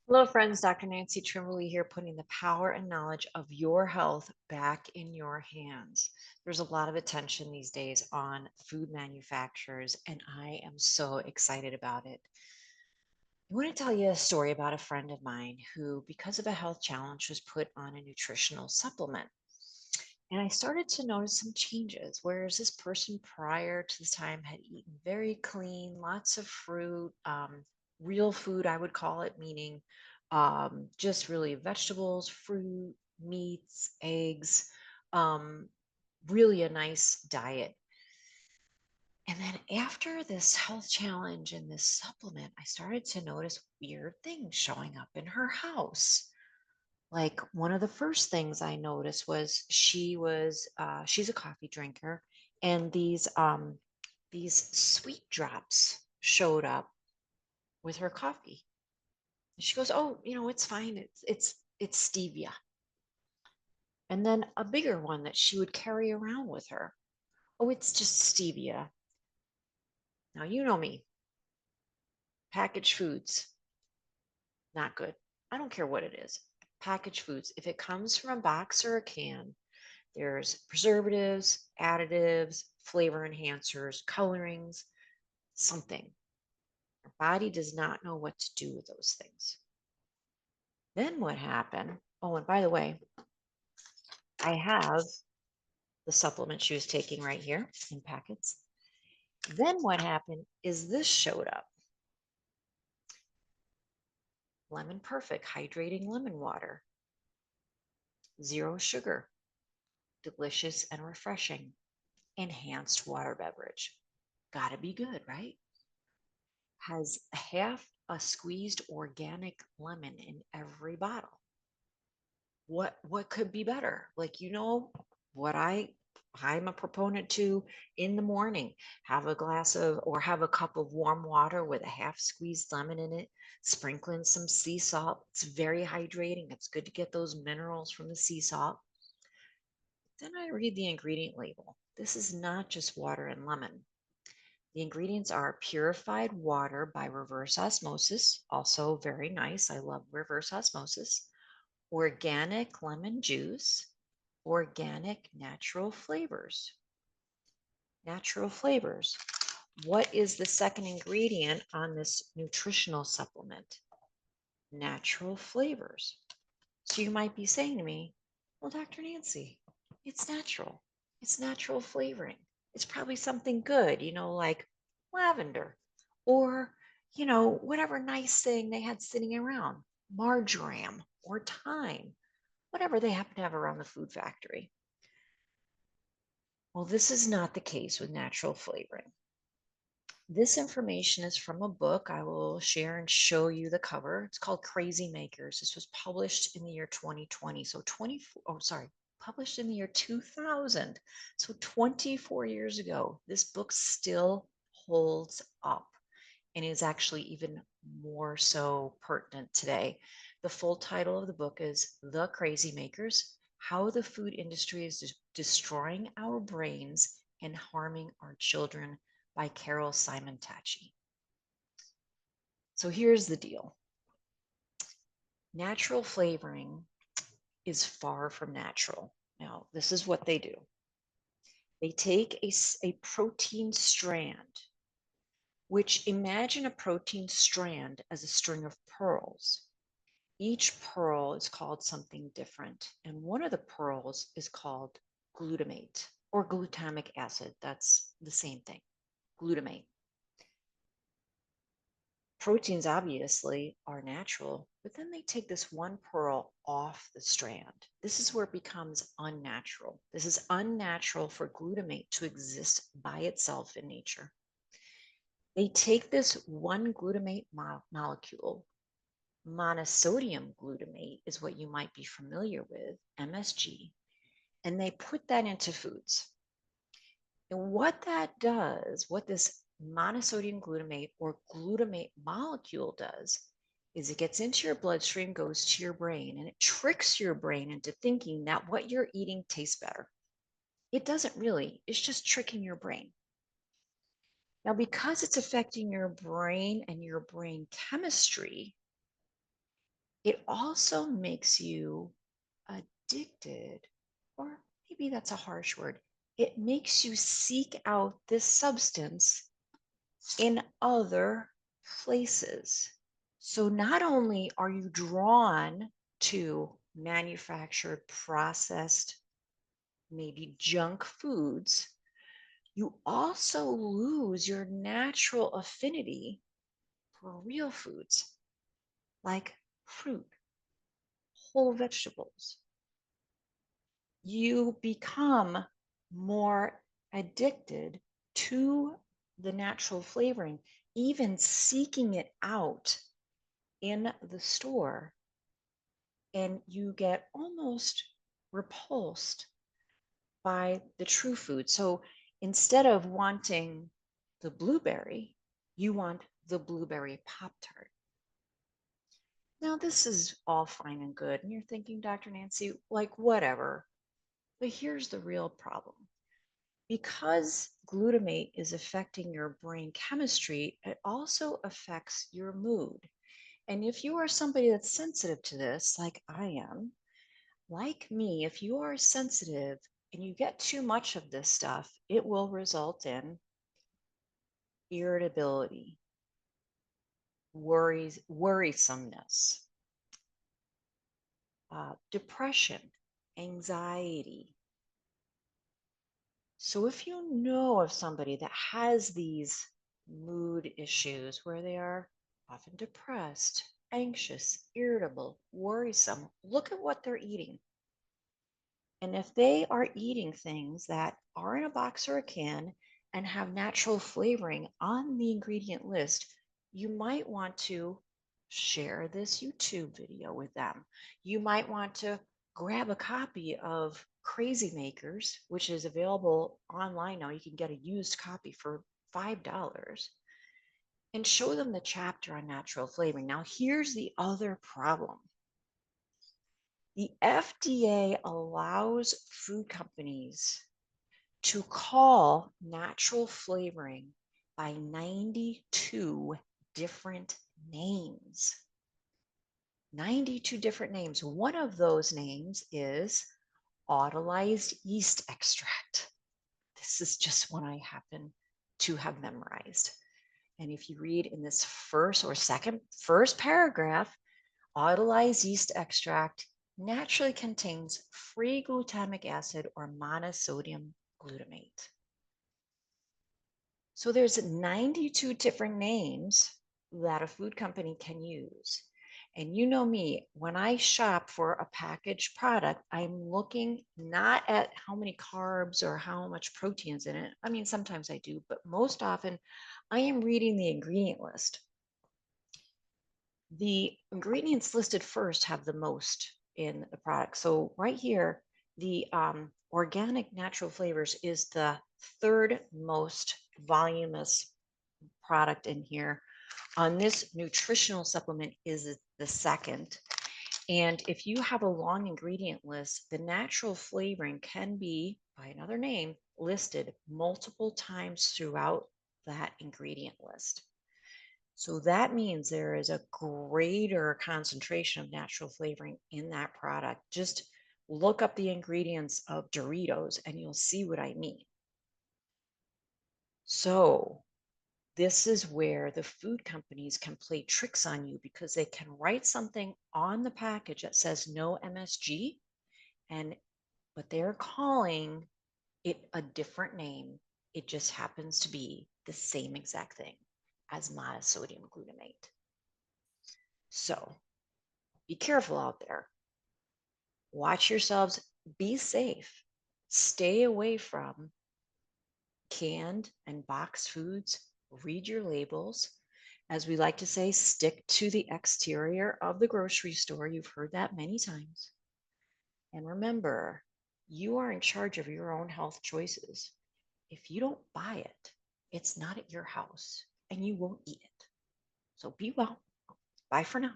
Hello, friends. Dr. Nancy Trimley here, putting the power and knowledge of your health back in your hands. There's a lot of attention these days on food manufacturers, and I am so excited about it. I want to tell you a story about a friend of mine who, because of a health challenge, was put on a nutritional supplement. And I started to notice some changes. Whereas this person prior to this time had eaten very clean, lots of fruit, real food, I would call it, meaning just really vegetables, fruit, meats, eggs, um, really a nice diet. And then after this health challenge and this supplement, I started to notice weird things showing up in her house. Like one of the first things I noticed was she's a coffee drinker, and these sweet drops showed up with her coffee. And she goes, "Oh, it's fine. It's stevia." And then a bigger one that she would carry around with her. "Oh, it's just stevia." Now you know me, packaged foods, not good. I don't care what it is. Packaged foods, if it comes from a box or a can, there's preservatives, additives, flavor enhancers, colorings, something. Our body does not know what to do with those things. Then what happened? Oh, and by the way, I have the supplement she was taking right here in packets. Then what happened is this showed up. Lemon Perfect hydrating lemon water, zero sugar, delicious and refreshing, enhanced water beverage. Gotta be good, right? Has half a squeezed organic lemon in every bottle. What could be better? Like, what I'm a proponent to in the morning, have a glass of or have a cup of warm water with a half squeezed lemon in it, sprinkling some sea salt. It's very hydrating. It's good to get those minerals from the sea salt. Then I read the ingredient label. This is not just water and lemon. The ingredients are purified water by reverse osmosis, also very nice. I love reverse osmosis. Organic lemon juice, organic natural flavors. Natural flavors. What is the second ingredient on this nutritional supplement? Natural flavors. So you might be saying to me, well, Dr. Nancy, it's natural. It's natural flavoring. It's probably something good, like lavender or, whatever nice thing they had sitting around, marjoram or thyme, whatever they happen to have around the food factory. Well, this is not the case with natural flavoring. This information is from a book. I will share and show you the cover. It's called Crazy Makers. This was published in the year 2020. So 24, oh, sorry, published in the year 2000. So 24 years ago, this book still holds up and is actually even more so pertinent today. The full title of the book is The Crazy Makers: How the Food Industry is Destroying Our Brains and Harming Our Children, by Carol Simon Tachi. So here's the deal. Natural flavoring is far from natural. Now, this is what they do. They take a protein strand, which, imagine a protein strand as a string of pearls. Each pearl is called something different, and one of the pearls is called glutamate or glutamic acid. That's the same thing, glutamate. Proteins obviously are natural, but then they take this one pearl off the strand. This is where it becomes unnatural. This is unnatural for glutamate to exist by itself in nature. They take this one glutamate molecule, monosodium glutamate is what you might be familiar with, MSG, and they put that into foods. And what that does, what this monosodium glutamate or glutamate molecule does, is it gets into your bloodstream, goes to your brain, and it tricks your brain into thinking that what you're eating tastes better. It doesn't really, it's just tricking your brain. Now, because it's affecting your brain and your brain chemistry, It also makes you addicted, or maybe that's a harsh word. It makes you seek out this substance in other places. So not only are you drawn to manufactured, processed, maybe junk foods, you also lose your natural affinity for real foods like fruit, whole vegetables. You become more addicted to the natural flavoring, even seeking it out in the store, and you get almost repulsed by the true food. So instead of wanting the blueberry, you want the blueberry Pop Tart. Now, this is all fine and good. And you're thinking, Dr. Nancy, like, whatever. But here's the real problem. Because glutamate is affecting your brain chemistry, it also affects your mood. And if you are somebody that's sensitive to this, like I am, like me, if you are sensitive and you get too much of this stuff, it will result in irritability, worrisomeness, depression, anxiety. So if you know of somebody that has these mood issues where they are often depressed, anxious, irritable, worrisome, look at what they're eating. And if they are eating things that are in a box or a can and have natural flavoring on the ingredient list, you might want to share this YouTube video with them. You might want to grab a copy of Crazy Makers, which is available online now. You can get a used copy for $5 and show them the chapter on natural flavoring. Now, here's the other problem. The FDA allows food companies to call natural flavoring by 92 different names. 92 different names. One of those names is autolyzed yeast extract. This is just one I happen to have memorized. And if you read in this first paragraph, autolyzed yeast extract naturally contains free glutamic acid or monosodium glutamate. So there's 92 different names that a food company can use. And you know me, when I shop for a packaged product, I'm looking not at how many carbs or how much protein's in it. I mean, sometimes I do, but most often I am reading the ingredient list. The ingredients listed first have the most in the product. So right here, the organic natural flavors is the third most voluminous product in here. On this nutritional supplement is the second. And if you have a long ingredient list, the natural flavoring can be, by another name, listed multiple times throughout that ingredient list. So that means there is a greater concentration of natural flavoring in that product. Just look up the ingredients of Doritos and you'll see what I mean. So this is where the food companies can play tricks on you because they can write something on the package that says no MSG, but they're calling it a different name. It just happens to be the same exact thing as monosodium glutamate. So be careful out there. Watch yourselves. Be safe. Stay away from canned and boxed foods. Read your labels. As we like to say, stick to the exterior of the grocery store. You've heard that many times. And remember, you are in charge of your own health choices. If you don't buy it, it's not at your house and you won't eat it. So be well. Bye for now.